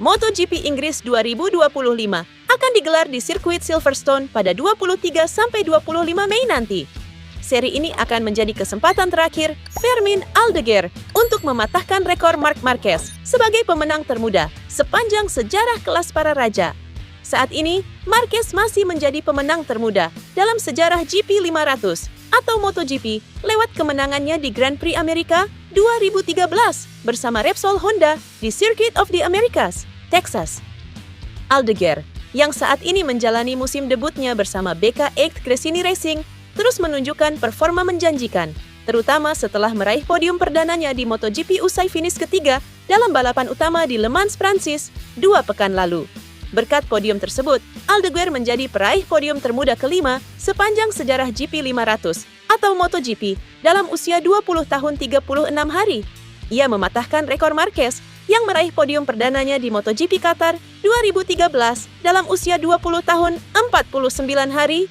MotoGP Inggris 2025 akan digelar di sirkuit Silverstone pada 23-25 Mei nanti. Seri ini akan menjadi kesempatan terakhir Fermin Aldeguer untuk mematahkan rekor Marc Marquez sebagai pemenang termuda sepanjang sejarah kelas para raja. Saat ini, Marquez masih menjadi pemenang termuda dalam sejarah GP 500 atau MotoGP lewat kemenangannya di Grand Prix Amerika 2013 bersama Repsol Honda di Circuit of the Americas, Texas. Aldeguer, yang saat ini menjalani musim debutnya bersama BK8 Gresini Racing, terus menunjukkan performa menjanjikan, terutama setelah meraih podium perdananya di MotoGP usai finish ketiga dalam balapan utama di Le Mans, Prancis 2 pekan lalu. Berkat podium tersebut, Aldeguer menjadi peraih podium termuda kelima sepanjang sejarah GP 500 atau MotoGP dalam usia 20 tahun 36 hari. Ia mematahkan rekor Marquez yang meraih podium perdananya di MotoGP Qatar 2013 dalam usia 20 tahun 49 hari.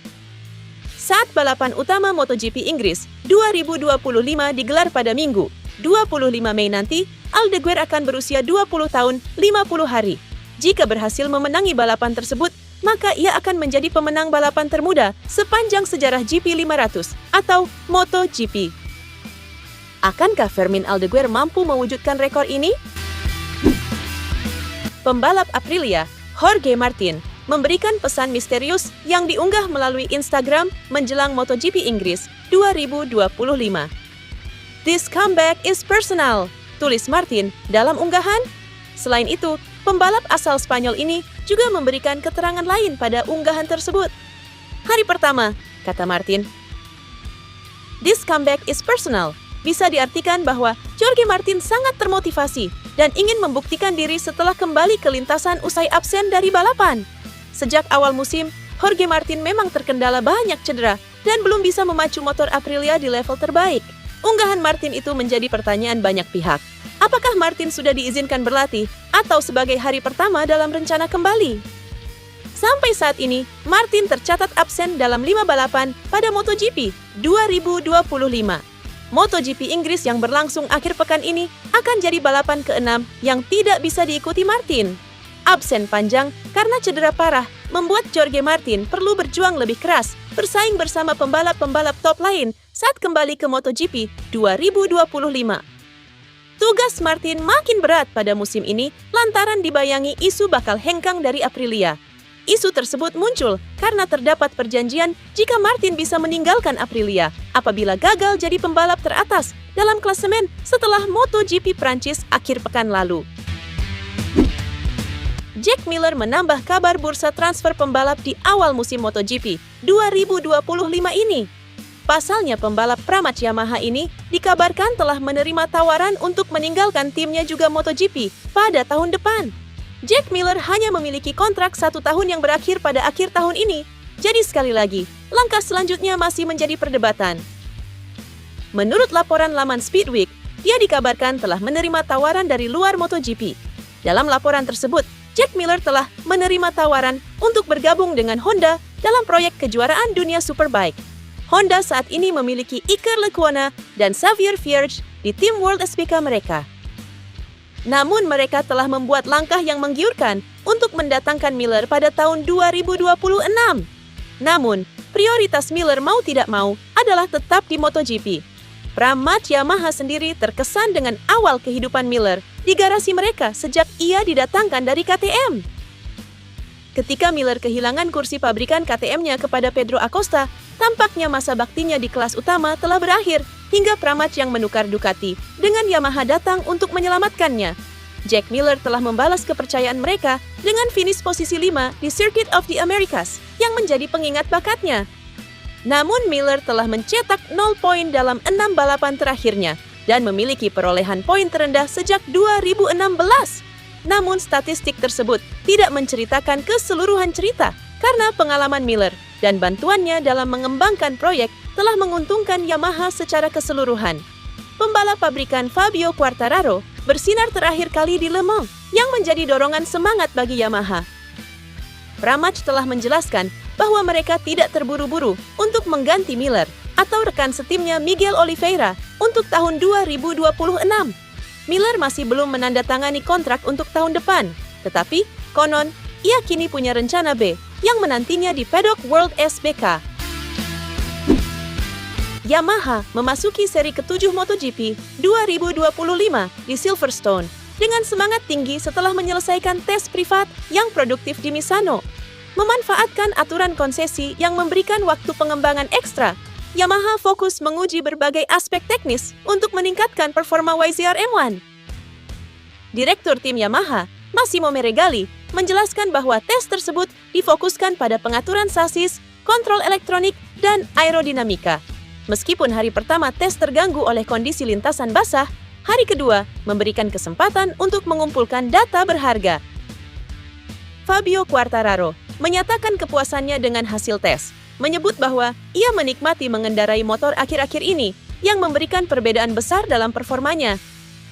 Saat balapan utama MotoGP Inggris 2025 digelar pada Minggu, 25 Mei nanti, Aldeguer akan berusia 20 tahun 50 hari. Jika berhasil memenangi balapan tersebut, maka ia akan menjadi pemenang balapan termuda sepanjang sejarah GP 500 atau MotoGP. Akankah Fermin Aldeguer mampu mewujudkan rekor ini? Pembalap Aprilia, Jorge Martin, memberikan pesan misterius yang diunggah melalui Instagram menjelang MotoGP Inggris 2025. "This comeback is personal," tulis Martin dalam unggahan. Selain itu, pembalap asal Spanyol ini juga memberikan keterangan lain pada unggahan tersebut. "Hari pertama," kata Martin. "This comeback is personal" bisa diartikan bahwa Jorge Martin sangat termotivasi dan ingin membuktikan diri setelah kembali ke lintasan usai absen dari balapan. Sejak awal musim, Jorge Martin memang terkendala banyak cedera dan belum bisa memacu motor Aprilia di level terbaik. Unggahan Martin itu menjadi pertanyaan banyak pihak. Apakah Martin sudah diizinkan berlatih atau sebagai hari pertama dalam rencana kembali? Sampai saat ini, Martin tercatat absen dalam 5 balapan pada MotoGP 2025. MotoGP Inggris yang berlangsung akhir pekan ini akan jadi balapan ke-6 yang tidak bisa diikuti Martin. Absen panjang karena cedera parah membuat Jorge Martin perlu berjuang lebih keras bersaing bersama pembalap-pembalap top lain saat kembali ke MotoGP 2025. Tugas Martin makin berat pada musim ini lantaran dibayangi isu bakal hengkang dari Aprilia. Isu tersebut muncul karena terdapat perjanjian jika Martin bisa meninggalkan Aprilia apabila gagal jadi pembalap teratas dalam klasemen setelah MotoGP Prancis akhir pekan lalu. Jack Miller menambah kabar bursa transfer pembalap di awal musim MotoGP 2025 ini. Pasalnya pembalap Pramac Yamaha ini dikabarkan telah menerima tawaran untuk meninggalkan timnya juga MotoGP pada tahun depan. Jack Miller hanya memiliki kontrak 1 tahun yang berakhir pada akhir tahun ini. Jadi sekali lagi, langkah selanjutnya masih menjadi perdebatan. Menurut laporan laman Speedweek, dia dikabarkan telah menerima tawaran dari luar MotoGP. Dalam laporan tersebut, Jack Miller telah menerima tawaran untuk bergabung dengan Honda dalam proyek kejuaraan dunia Superbike. Honda saat ini memiliki Iker Lecuona dan Xavier Vierge di tim World SPK mereka. Namun mereka telah membuat langkah yang menggiurkan untuk mendatangkan Miller pada tahun 2026. Namun, prioritas Miller mau tidak mau adalah tetap di MotoGP. Pramac Yamaha sendiri terkesan dengan awal kehidupan Miller di garasi mereka sejak ia didatangkan dari KTM. Ketika Miller kehilangan kursi pabrikan KTM-nya kepada Pedro Acosta, tampaknya masa baktinya di kelas utama telah berakhir hingga Pramac yang menukar Ducati dengan Yamaha datang untuk menyelamatkannya. Jack Miller telah membalas kepercayaan mereka dengan finish posisi 5 di Circuit of the Americas yang menjadi pengingat bakatnya. Namun Miller telah mencetak 0 poin dalam 6 balapan terakhirnya dan memiliki perolehan poin terendah sejak 2016. Namun statistik tersebut tidak menceritakan keseluruhan cerita karena pengalaman Miller dan bantuannya dalam mengembangkan proyek telah menguntungkan Yamaha secara keseluruhan. Pembalap pabrikan Fabio Quartararo bersinar terakhir kali di Le Mans yang menjadi dorongan semangat bagi Yamaha. Pramac telah menjelaskan bahwa mereka tidak terburu-buru untuk mengganti Miller atau rekan setimnya Miguel Oliveira untuk tahun 2026. Miller masih belum menandatangani kontrak untuk tahun depan. Tetapi, konon, ia kini punya rencana B yang menantinya di Paddock World SBK. Yamaha memasuki seri ke-7 MotoGP 2025 di Silverstone dengan semangat tinggi setelah menyelesaikan tes privat yang produktif di Misano. Memanfaatkan aturan konsesi yang memberikan waktu pengembangan ekstra, Yamaha fokus menguji berbagai aspek teknis untuk meningkatkan performa YZR M1. Direktur tim Yamaha, Massimo Meregali, menjelaskan bahwa tes tersebut difokuskan pada pengaturan sasis, kontrol elektronik, dan aerodinamika. Meskipun hari pertama tes terganggu oleh kondisi lintasan basah, hari kedua memberikan kesempatan untuk mengumpulkan data berharga. Fabio Quartararo menyatakan kepuasannya dengan hasil tes, menyebut bahwa ia menikmati mengendarai motor akhir-akhir ini yang memberikan perbedaan besar dalam performanya.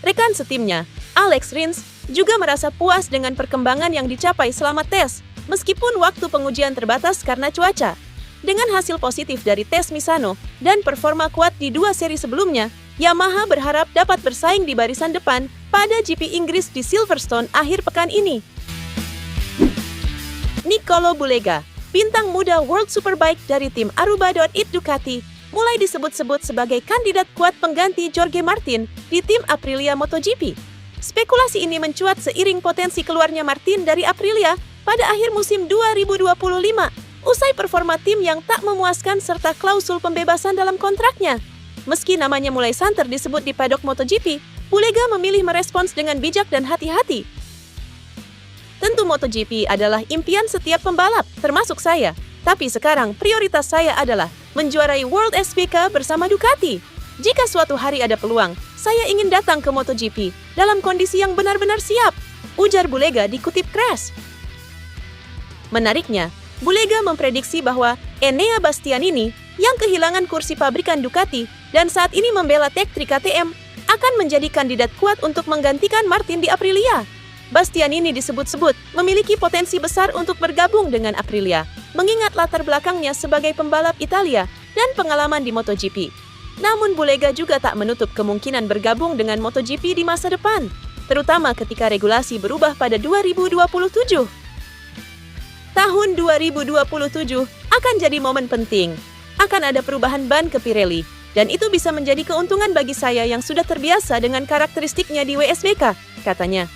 Rekan setimnya, Alex Rins, juga merasa puas dengan perkembangan yang dicapai selama tes, meskipun waktu pengujian terbatas karena cuaca. Dengan hasil positif dari tes Misano dan performa kuat di 2 seri sebelumnya, Yamaha berharap dapat bersaing di barisan depan pada GP Inggris di Silverstone akhir pekan ini. Niccolò Bulega, bintang muda World Superbike dari tim Aruba.it Ducati, mulai disebut-sebut sebagai kandidat kuat pengganti Jorge Martin di tim Aprilia MotoGP. Spekulasi ini mencuat seiring potensi keluarnya Martin dari Aprilia pada akhir musim 2025, usai performa tim yang tak memuaskan serta klausul pembebasan dalam kontraknya. Meski namanya mulai santer disebut di paddock MotoGP, Bulega memilih merespons dengan bijak dan hati-hati. Tentu MotoGP adalah impian setiap pembalap, termasuk saya. Tapi sekarang prioritas saya adalah menjuarai World SBK bersama Ducati. Jika suatu hari ada peluang, saya ingin datang ke MotoGP dalam kondisi yang benar-benar siap, ujar Bulega dikutip Crash. Menariknya, Bulega memprediksi bahwa Enea Bastianini yang kehilangan kursi pabrikan Ducati dan saat ini membela Tech 3 KTM akan menjadi kandidat kuat untuk menggantikan Martin di Aprilia. Bastianini disebut-sebut memiliki potensi besar untuk bergabung dengan Aprilia, mengingat latar belakangnya sebagai pembalap Italia dan pengalaman di MotoGP. Namun Bulega juga tak menutup kemungkinan bergabung dengan MotoGP di masa depan, terutama ketika regulasi berubah pada 2027. Tahun 2027 akan jadi momen penting. Akan ada perubahan ban ke Pirelli, dan itu bisa menjadi keuntungan bagi saya yang sudah terbiasa dengan karakteristiknya di WSBK, katanya.